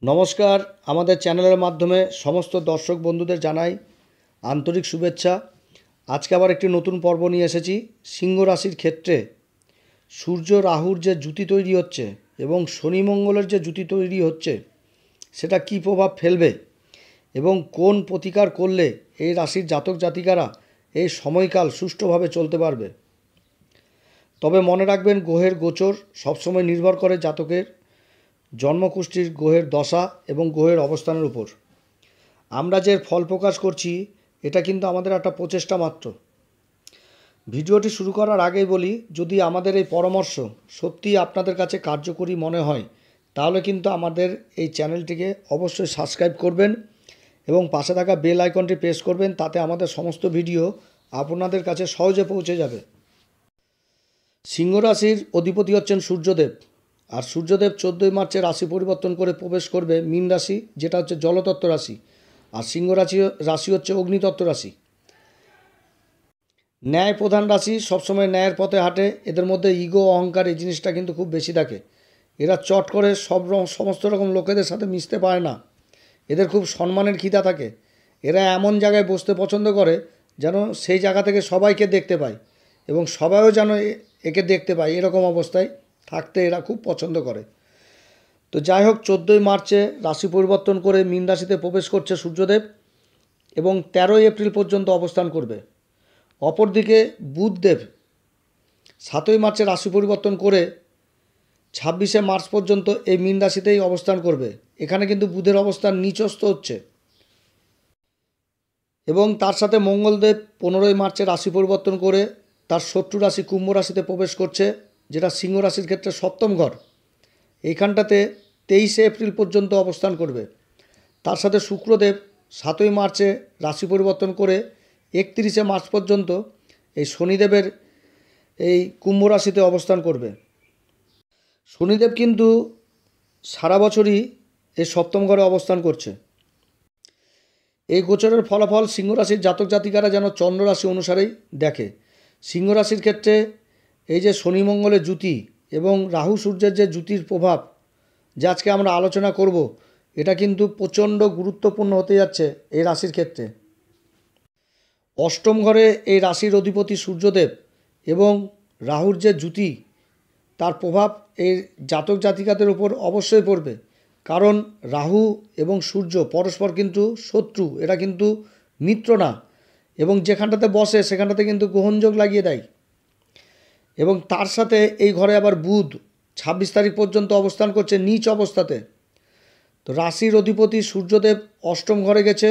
নমস্কার। আমাদের চ্যানেলের মাধ্যমে সমস্ত দর্শক বন্ধুদের জানাই আন্তরিক শুভেচ্ছা। আজকে আবার একটি নতুন পর্ব নিয়ে এসেছি। সিংহ রাশির ক্ষেত্রে সূর্য রাহুর যে জুতি তৈরি হচ্ছে এবং শনি মঙ্গলের যে জুতি তৈরি হচ্ছে সেটা কী প্রভাব ফেলবে এবং কোন প্রতিকার করলে এই রাশির জাতক জাতিকারা এই সময়কাল সুষ্ঠুভাবে চলতে পারবে। তবে মনে রাখবেন, গ্রহের গোচর সবসময় নির্ভর করে জাতকের জন্মকুষ্ঠির গ্রহের দশা এবং গ্রহের অবস্থানের উপর। আমরা যে ফল প্রকাশ করছি এটা কিন্তু আমাদের একটা প্রচেষ্টা মাত্র। ভিডিওটি শুরু করার আগেই বলি, যদি আমাদের এই পরামর্শ সত্যিই আপনাদের কাছে কার্যকরী মনে হয় তাহলে কিন্তু আমাদের এই চ্যানেলটিকে অবশ্যই সাবস্ক্রাইব করবেন এবং পাশে থাকা বেল আইকনটি প্রেস করবেন, তাতে আমাদের সমস্ত ভিডিও আপনাদের কাছে সহজে পৌঁছে যাবে। সিংহ রাশির অধিপতি হচ্ছেন সূর্যদেব, আর সূর্যদেব 14ই মার্চে রাশি পরিবর্তন করে প্রবেশ করবে মীন রাশি, যেটা হচ্ছে জলতত্ত্ব রাশি, আর সিংহ রাশি হচ্ছে অগ্নিতত্ত্ব রাশি। ন্যায় প্রধান রাশি, সবসময় ন্যায়ের পথে হাঁটে। এদের মধ্যে ইগো অহংকার এই জিনিসটা কিন্তু খুব বেশি থাকে। এরা চট করে সমস্ত রকম লোকেদের সাথে মিশতে পারে না। এদের খুব সম্মানের খিদা থাকে। এরা এমন জায়গায় বসতে পছন্দ করে যেন সেই জায়গা থেকে সবাইকে দেখতে পায় এবং সবাইও যেন একে দেখতে পায়, এরকম অবস্থায় থাকতে এরা খুব পছন্দ করে। তো যাই হোক, 14ই মার্চে রাশি পরিবর্তন করে মীন রাশিতে প্রবেশ করছে সূর্যদেব এবং 13ই এপ্রিল পর্যন্ত অবস্থান করবে। অপরদিকে বুধদেব 7ই মার্চে রাশি পরিবর্তন করে 26শে মার্চ পর্যন্ত এই মীন রাশিতেই অবস্থান করবে। এখানে কিন্তু বুধের অবস্থান নিচস্থ হচ্ছে এবং তার সাথে মঙ্গলদেব 15ই মার্চে রাশি পরিবর্তন করে তার শত্রু রাশি কুম্ভ রাশিতে প্রবেশ করছে, যেটা সিংহ রাশির ক্ষেত্রে সপ্তম ঘর। এইখানটাতে 23শে এপ্রিল পর্যন্ত অবস্থান করবে। তার সাথে শুক্রদেব 7ই মার্চে রাশি পরিবর্তন করে 31শে মার্চ পর্যন্ত এই শনিদেবের এই কুম্ভ রাশিতে অবস্থান করবে। শনিদেব কিন্তু সারা বছরই এই সপ্তম ঘরে অবস্থান করছে। এই গোচরের ফলাফল সিংহ রাশির জাতক জাতিকারা যেন চন্দ্র রাশি অনুসারেই দেখে। সিংহ রাশির ক্ষেত্রে এই যে শনি মঙ্গলের জুতি এবং রাহু সূর্যের যে জুতির প্রভাব যা আজকে আমরা আলোচনা করব, এটা কিন্তু প্রচণ্ড গুরুত্বপূর্ণ হতে যাচ্ছে এই রাশির ক্ষেত্রে। অষ্টম ঘরে এই রাশির অধিপতি সূর্যদেব এবং রাহুর যে জুতি, তার প্রভাব এই জাতক জাতিকাদের উপর অবশ্যই পড়বে। কারণ রাহু এবং সূর্য পরস্পর কিন্তু শত্রু, এরা কিন্তু মিত্র না, এবং যেখানটাতে বসে সেখানটাতে কিন্তু গ্রহণযোগ লাগিয়ে দেয়। এবং তার সাথে এই ঘরে আবার বুধ 26 তারিখ পর্যন্ত অবস্থান করছে নীচ অবস্থাতে। তো রাশির অধিপতি সূর্যদেব অষ্টম ঘরে গেছে।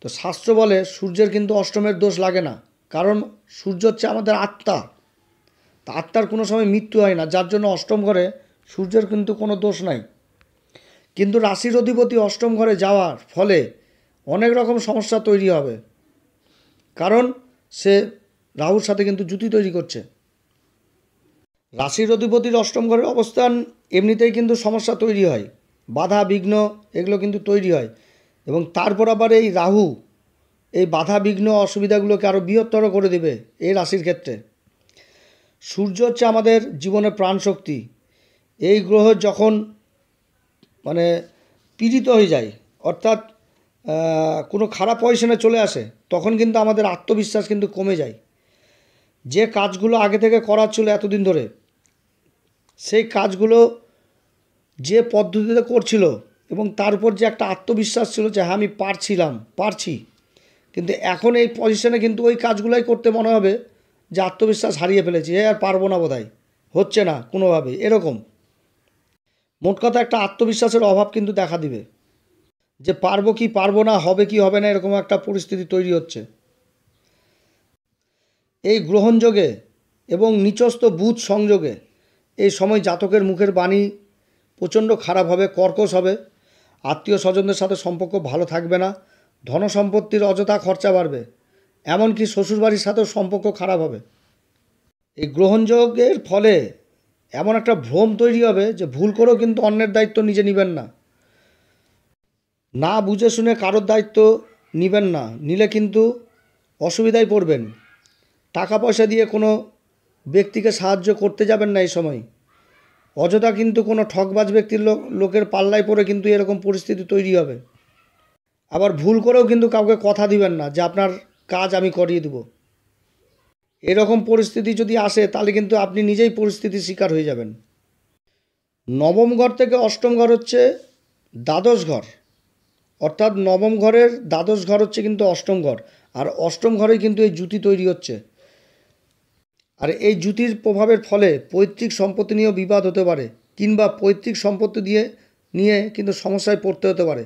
তো শাস্ত্র বলে সূর্যের কিন্তু অষ্টমের দোষ লাগে না, কারণ সূর্য হচ্ছে আমাদের আত্মা। তা আত্মার কোনো সময় মৃত্যু হয় না, যার জন্য অষ্টম ঘরে সূর্যের কিন্তু কোনো দোষ নাই। কিন্তু রাশির অধিপতি অষ্টম ঘরে যাওয়ার ফলে অনেক রকম সমস্যা তৈরি হবে, কারণ সে রাহুর সাথে কিন্তু জুতি তৈরি করছে। রাশির অধিপতির অষ্টম ঘরের অবস্থান এমনিতেই কিন্তু সমস্যা তৈরি হয়, বাধা বিঘ্ন এগুলো কিন্তু তৈরি হয়। এবং তারপর আবার এই রাহু এই বাধা বিঘ্ন অসুবিধাগুলোকে আরও বৃহত্তর করে দেবে এই রাশির ক্ষেত্রে। সূর্য হচ্ছে আমাদের জীবনের প্রাণশক্তি। এই গ্রহ যখন পীড়িত হয়ে যায়, অর্থাৎ কোনো খারাপ পজিশনে চলে আসে, তখন কিন্তু আমাদের আত্মবিশ্বাস কিন্তু কমে যায়। যে কাজগুলো আগে থেকে করার ছিল এতদিন ধরে, সেই কাজগুলো যে পদ্ধতিতে করছিল এবং তার উপর যে একটা আত্মবিশ্বাস ছিল যে হ্যাঁ আমি পারছি, কিন্তু এখন এই পজিশনে কিন্তু ওই কাজগুলোই করতে মনে হবে যে আত্মবিশ্বাস হারিয়ে ফেলেছি, আর পারবো না, বোধহয় হচ্ছে না কোনোভাবে, এরকম। মোট কথা একটা আত্মবিশ্বাসের অভাব কিন্তু দেখা দিবে, যে পারবো কি পারবো না, হবে কি হবে না, এরকম একটা পরিস্থিতি তৈরি হচ্ছে। এই গ্রহণযোগে এবং নিচস্থ বুধ সংযোগে এই সময় জাতকের মুখের বাণী প্রচণ্ড খারাপ হবে, কর্কশ হবে। আত্মীয় স্বজনদের সাথে সম্পর্ক ভালো থাকবে না, ধনসম্পত্তির অযথা খরচা বাড়বে, এমনকি শ্বশুরবাড়ির সাথেও সম্পর্ক খারাপ হবে। এই গ্রহণযোগের ফলে এমন একটা ভ্রম তৈরি হবে যে ভুল করেও কিন্তু অন্যের দায়িত্ব নিজে নেবেন না, না বুঝে শুনে কারোর দায়িত্ব নেবেন না, নিলে কিন্তু অসুবিধায় পড়বেন। টাকা পয়সা দিয়ে কোনো ব্যক্তিকে সাহায্য করতে যাবেন না এই সময়। অযথা কিন্তু কোনো ঠকবাজ ব্যক্তির লোকের পাল্লায় পড়ে কিন্তু এরকম পরিস্থিতি তৈরি হবে। আবার ভুল করেও কিন্তু কাউকে কথা দিবেন না যে আপনার কাজ আমি করিয়ে দেব। এরকম পরিস্থিতি যদি আসে তাহলে কিন্তু আপনি নিজেই পরিস্থিতির শিকার হয়ে যাবেন। নবম ঘর থেকে অষ্টম ঘর হচ্ছে দ্বাদশ ঘর, অর্থাৎ নবম ঘরের দ্বাদশ ঘর হচ্ছে কিন্তু অষ্টম ঘর, আর অষ্টম ঘরেই কিন্তু এই জুতি তৈরি হচ্ছে। আর এই জুতির প্রভাবের ফলে পৈতৃক সম্পত্তি নিয়েও বিবাদ হতে পারে, কিংবা পৈতৃক সম্পত্তি নিয়ে কিন্তু সমস্যায় পড়তে হতে পারে।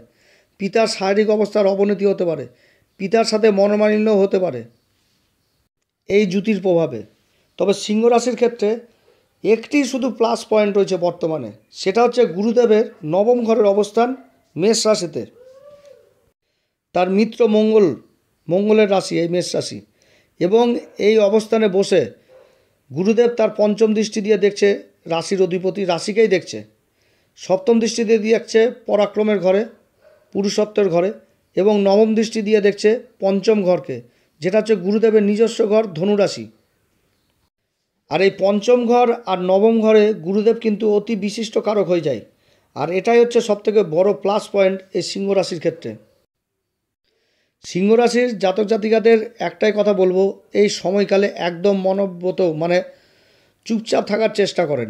পিতার শারীরিক অবস্থার অবনতি হতে পারে, পিতার সাথে মনোমালিন্যও হতে পারে এই জুতির প্রভাবে। তবে সিংহ রাশির ক্ষেত্রে একটি শুধু প্লাস পয়েন্ট রয়েছে বর্তমানে, সেটা হচ্ছে গুরুদেবের নবম ঘরের অবস্থান মেষ রাশিতে। তার মিত্র মঙ্গলের রাশি এই মেষ রাশি, এবং এই অবস্থানে বসে গুরুদেব তার পঞ্চম দৃষ্টি দিয়ে দেখছে রাশির অধিপতি রাশিকেই দেখছে। সপ্তম দৃষ্টি দিয়ে দেখছে পরাক্রমের ঘরে, পুরুষত্বের ঘরে, এবং নবম দৃষ্টি দিয়ে দেখছে পঞ্চম ঘরকে, যেটা হচ্ছে গুরুদেবের নিজস্ব ঘর ধনুরাশি। আর এই পঞ্চম ঘর আর নবম ঘরে গুরুদেব কিন্তু অতি বিশিষ্ট কারক হয়ে যায়। আর এটাই হচ্ছে সবথেকে বড় প্লাস পয়েন্ট এই সিংহ রাশির ক্ষেত্রে। সিংহ রাশির জাতক জাতিকাদের একটাই কথা বলবো, এই সময়কালে একদম মনব্রত মানে চুপচাপ থাকার চেষ্টা করেন।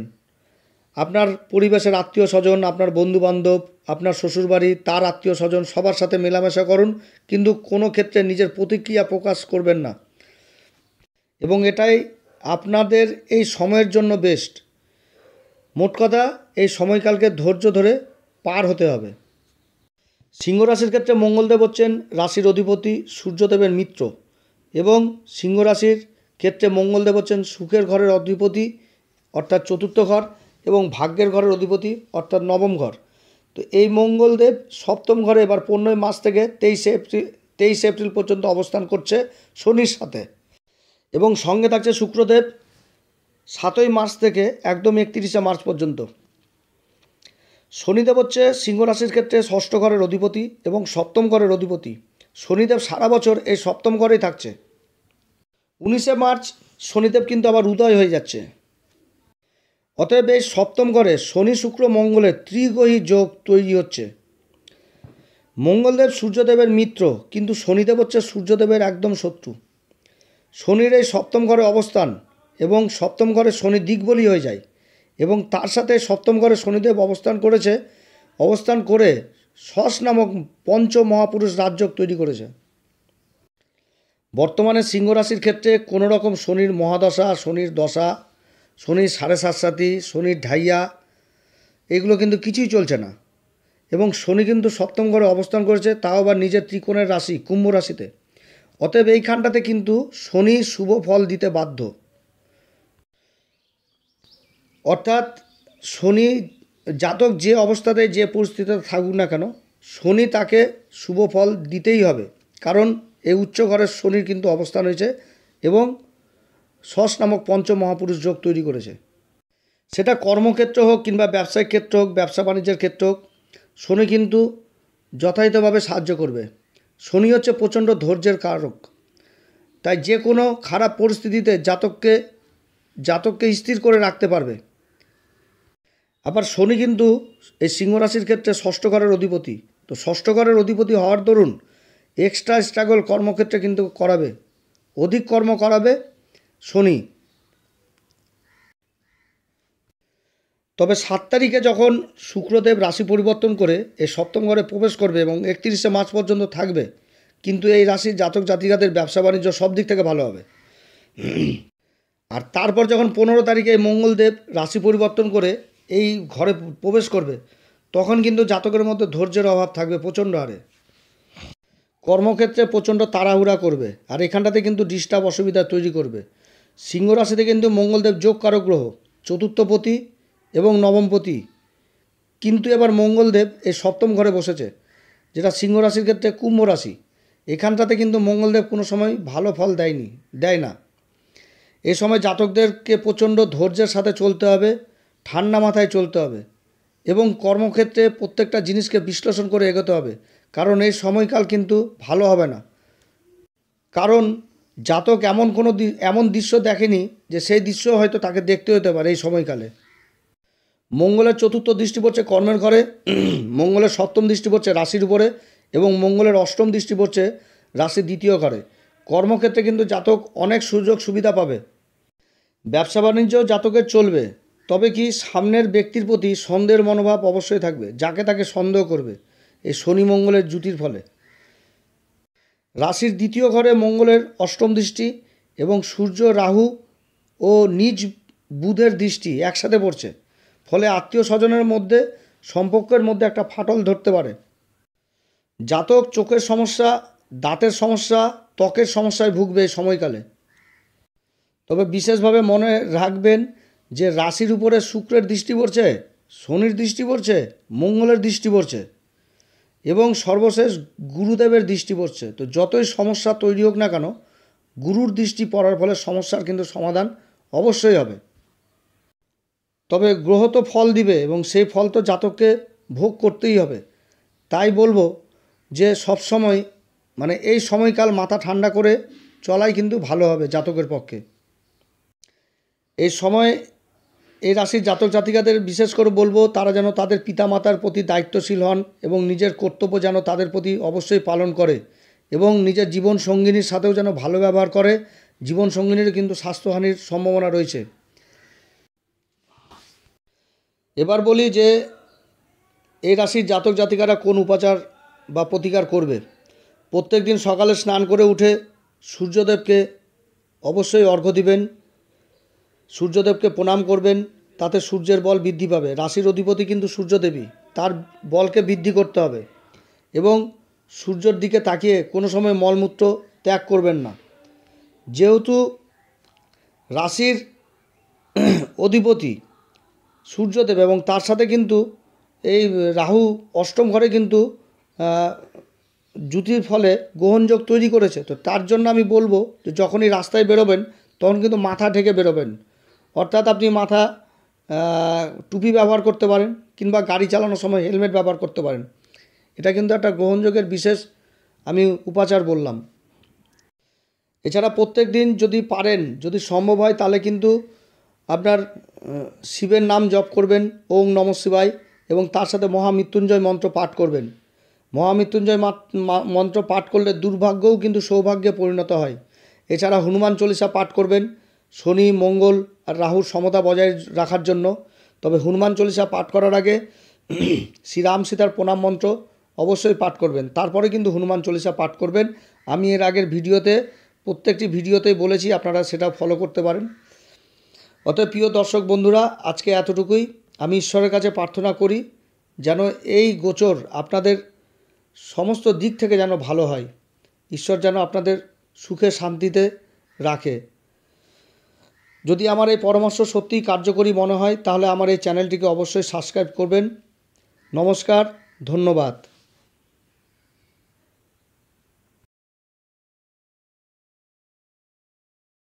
আপনার পরিবেশের আত্মীয় স্বজন, আপনার বন্ধুবান্ধব, আপনার শ্বশুরবাড়ি, তার আত্মীয় স্বজন সবার সাথে মেলামেশা করুন, কিন্তু কোনো ক্ষেত্রে নিজের প্রতিক্রিয়া প্রকাশ করবেন না। এবং এটাই আপনাদের এই সময়ের জন্য বেস্ট। মোট কথা এই সময়কালকে ধৈর্য ধরে পার হতে হবে। সিংহ রাশির ক্ষেত্রে মঙ্গলদেব হচ্ছেন রাশির অধিপতি সূর্যদেবের মিত্র, এবং সিংহ রাশির ক্ষেত্রে মঙ্গলদেব হচ্ছেন সুখের ঘরের অধিপতি অর্থাৎ চতুর্থ ঘর, এবং ভাগ্যের ঘরের অধিপতি অর্থাৎ নবম ঘর। তো এই মঙ্গলদেব সপ্তম ঘরে এবার 15 মার্চ থেকে 23 এপ্রিল পর্যন্ত অবস্থান করছে শনির সাথে, এবং সঙ্গে থাকছে শুক্রদেব 7 মার্চ থেকে একদম 31 মার্চ পর্যন্ত। শনিদেব হচ্ছে সিংহ রাশির ক্ষেত্রে ষষ্ঠ ঘরের অধিপতি এবং সপ্তম ঘরের অধিপতি। শনিদেব সারা বছর এই সপ্তম ঘরেই থাকছে। 19 মার্চ শনিদেব কিন্তু আবার উদয় হয়ে যাচ্ছে। অতএব এই সপ্তম ঘরে শনি শুক্র মঙ্গলের ত্রিগ্রহী যোগ তৈরি হচ্ছে। মঙ্গলদেব সূর্যদেবের মিত্র, কিন্তু শনিদেব হচ্ছে সূর্যদেবের একদম শত্রু। শনির এই সপ্তম ঘরে অবস্থান, এবং সপ্তম ঘরে শনি দিকবলী হয়ে যায়, এবং তার সাথে সপ্তম ঘরে শনিদেব অবস্থান করে শশ নামক পঞ্চ মহাপুরুষ রাজযোগ তৈরি করেছে। বর্তমানে সিংহ রাশির ক্ষেত্রে কোনো রকম শনির মহাদশা, শনির দশা, শনির সাড়ে সাতসাতি, শনির ঢাইয়া, এগুলো কিন্তু কিছুই চলছে না। এবং শনি কিন্তু সপ্তম ঘরে অবস্থান করেছে, তাও আবার নিজের ত্রিকোণের রাশি কুম্ভ রাশিতে। অতএব এইখানটাতে কিন্তু শনি শুভ ফল দিতে বাধ্য। অর্থাৎ শনি জাতক যে অবস্থাতে যে পরিস্থিতিতে থাকুক না কেন, শনি তাকে শুভ ফল দিতেই হবে, কারণ এই উচ্চ ঘরের শনির কিন্তু অবস্থান হয়েছে, এবং শশ নামক পঞ্চ মহাপুরুষ যোগ তৈরি করেছে। সেটা কর্মক্ষেত্র হোক কিংবা ব্যবসায়িক ক্ষেত্র হোক, ব্যবসা বাণিজ্যের ক্ষেত্র হোক, শনি কিন্তু যথাযথভাবে সাহায্য করবে। শনি হচ্ছে প্রচণ্ড ধৈর্যের কারক, তাই যে কোনো খারাপ পরিস্থিতিতে জাতককে স্থির করে রাখতে পারবে। আবার শনি কিন্তু এই সিংহ রাশির ক্ষেত্রে ষষ্ঠ ঘরের অধিপতি। তো ষষ্ঠ ঘরের অধিপতি হওয়ার দরুন এক্সট্রা স্ট্রাগল কর্মক্ষেত্রে কিন্তু করাবে, অধিক কর্ম করাবে শনি। তবে 7 তারিখে যখন শুক্রদেব রাশি পরিবর্তন করে এই সপ্তম ঘরে প্রবেশ করবে এবং 31 মার্চ পর্যন্ত থাকবে, কিন্তু এই রাশির জাতক জাতিকাদের ব্যবসা বাণিজ্য সব দিক থেকে ভালো হবে। আর তারপর যখন 15 তারিখে মঙ্গলদেব রাশি পরিবর্তন করে এই ঘরে প্রবেশ করবে, তখন কিন্তু জাতকের মধ্যে ধৈর্যের অভাব থাকবে প্রচণ্ড হারে। কর্মক্ষেত্রে প্রচণ্ড তাড়াহুড়া করবে, আর এখানটাতে কিন্তু ডিস্টার্ব অসুবিধা তৈরি করবে। সিংহ রাশিতে কিন্তু মঙ্গলদেব যোগ কারক গ্রহ, চতুর্থপতি এবং নবমপতি, কিন্তু এবার মঙ্গলদেব এই সপ্তম ঘরে বসেছে, যেটা সিংহ রাশির ক্ষেত্রে কুম্ভ রাশি। এখানটাতে কিন্তু মঙ্গলদেব কোনো সময় ভালো ফল দেয় না। এ সময় জাতকদেরকে প্রচণ্ড ধৈর্যের সাথে চলতে হবে, ঠান্ডা মাথায় চলতে হবে, এবং কর্মক্ষেত্রে প্রত্যেকটা জিনিসকে বিশ্লেষণ করে এগোতে হবে, কারণ এই সময়কাল কিন্তু ভালো হবে না। কারণ জাতক এমন দৃশ্য দেখেনি যে সেই দৃশ্য হয়তো তাকে দেখতে হতে পারে এই সময়কালে। মঙ্গলের চতুর্থ দৃষ্টি পড়ছে কর্মের ঘরে, মঙ্গলের সপ্তম দৃষ্টি পড়ছে রাশির উপরে এবং মঙ্গলের অষ্টম দৃষ্টি পড়ছে রাশির দ্বিতীয় ঘরে। কর্মক্ষেত্রে কিন্তু জাতক অনেক সুযোগ সুবিধা পাবে। ব্যবসা বাণিজ্য জাতকের চলবে, তবে কি সামনের ব্যক্তির প্রতি সন্দেহের মনোভাব অবশ্যই থাকবে, যাকে তাকে সন্দেহ করবে এই শনি মঙ্গলের জুতির ফলে। রাশির দ্বিতীয় ঘরে মঙ্গলের অষ্টম দৃষ্টি এবং সূর্য রাহু ও নিজ বুধের দৃষ্টি একসাথে পড়ছে, ফলে আত্মীয় স্বজনের মধ্যে সম্পর্কের মধ্যে একটা ফাটল ধরতে পারে। জাতক চোখের সমস্যা, দাঁতের সমস্যা, ত্বকের সমস্যায় ভুগবে এই সময়কালে। তবে বিশেষভাবে মনে রাখবেন যে রাশির উপরে শুক্রের দৃষ্টি পড়ছে, শনির দৃষ্টি পড়ছে, মঙ্গলের দৃষ্টি পড়ছে এবং সর্বশেষ গুরুদেবের দৃষ্টি পড়ছে। তো যতই সমস্যা তৈরি হোক না কেন, গুরুর দৃষ্টি পড়ার ফলে সমস্যার কিন্তু সমাধান অবশ্যই হবে। তবে গ্রহ তো ফল দিবে এবং সেই ফল তো জাতককে ভোগ করতেই হবে। তাই বলবো যে সবসময় এই সময়কাল মাথা ঠান্ডা করে চলাই কিন্তু ভালো হবে জাতকের পক্ষে। এই সময় এই রাশির জাতক জাতিকাদের বিশেষ করে বলবো তারা যেন তাদের পিতামাতার প্রতি দায়িত্বশীল হন এবং নিজের কর্তব্য যেন তাদের প্রতি অবশ্যই পালন করে এবং নিজের জীবন সঙ্গিনীর সাথেও যেন ভালো ব্যবহার করে। জীবন সঙ্গিনীর কিন্তু স্বাস্থ্যহানির সম্ভাবনা রয়েছে। এবার বলি যে এই রাশির জাতক জাতিকারা কোন উপাচার বা প্রতিকার করবে। প্রত্যেক দিন সকালে স্নান করে উঠে সূর্যদেবকে অবশ্যই অর্ঘ্য দিবেন, সূর্যদেবকে প্রণাম করবেন, তাতে সূর্যের বল বৃদ্ধি পাবে। রাশির অধিপতি কিন্তু সূর্যদেবী, তার বলকে বৃদ্ধি করতে হবে এবং সূর্যের দিকে তাকিয়ে কোনো সময় মলমূত্র ত্যাগ করবেন না। যেহেতু রাশির অধিপতি সূর্যদেব এবং তার সাথে কিন্তু এই রাহু অষ্টম ঘরে কিন্তু জুতির ফলে গ্রহণযোগ তৈরি করেছে। তো তার জন্য আমি বলবো যে যখনই রাস্তায় বেরোবেন তখন কিন্তু মাথা ঢেকে বেরোবেন, অর্থাৎ আপনি মাথা টুপি ব্যবহার করতে পারেন কিংবা গাড়ি চালানোর সময় হেলমেট ব্যবহার করতে পারেন। এটা কিন্তু একটা গ্রহণযোগের বিশেষ আমি উপাচার বললাম। এছাড়া প্রত্যেক দিন যদি পারেন, যদি সম্ভব হয়, তাহলে কিন্তু আপনার শিবের নাম জপ করবেন, ওম নমঃ শিবায়, এবং তার সাথে মহামৃত্যুঞ্জয় মন্ত্র পাঠ করবেন। মহামৃত্যুঞ্জয় মন্ত্র পাঠ করলে দুর্ভাগ্যও কিন্তু সৌভাগ্যে পরিণত হয়। এছাড়া হনুমান চল্লিশা পাঠ করবেন শনি, মঙ্গল আর রাহুর সমতা বজায় রাখার জন্য। তবে হনুমান চল্লিশা পাঠ করার আগে শ্রীরাম সীতার প্রণাম মন্ত্র অবশ্যই পাঠ করবেন, তারপরে কিন্তু হনুমান চল্লিশা পাঠ করবেন। আমি এর আগের ভিডিওতে প্রত্যেকটি ভিডিওতেই বলেছি, আপনারা সেটা ফলো করতে পারেন। অতএব প্রিয় দর্শক বন্ধুরা, আজকে এতটুকুই। আমি ঈশ্বরের কাছে প্রার্থনা করি যেন এই গোচর আপনাদের সমস্ত দিক থেকে যেন ভালো হয়, ঈশ্বর যেন আপনাদের সুখে শান্তিতে রাখে। যদি আমার এই পরামর্শ সত্যিই কার্যকরী মনে হয় তাহলে আমার এই চ্যানেলটিকে অবশ্যই সাবস্ক্রাইব করবেন। নমস্কার, ধন্যবাদ।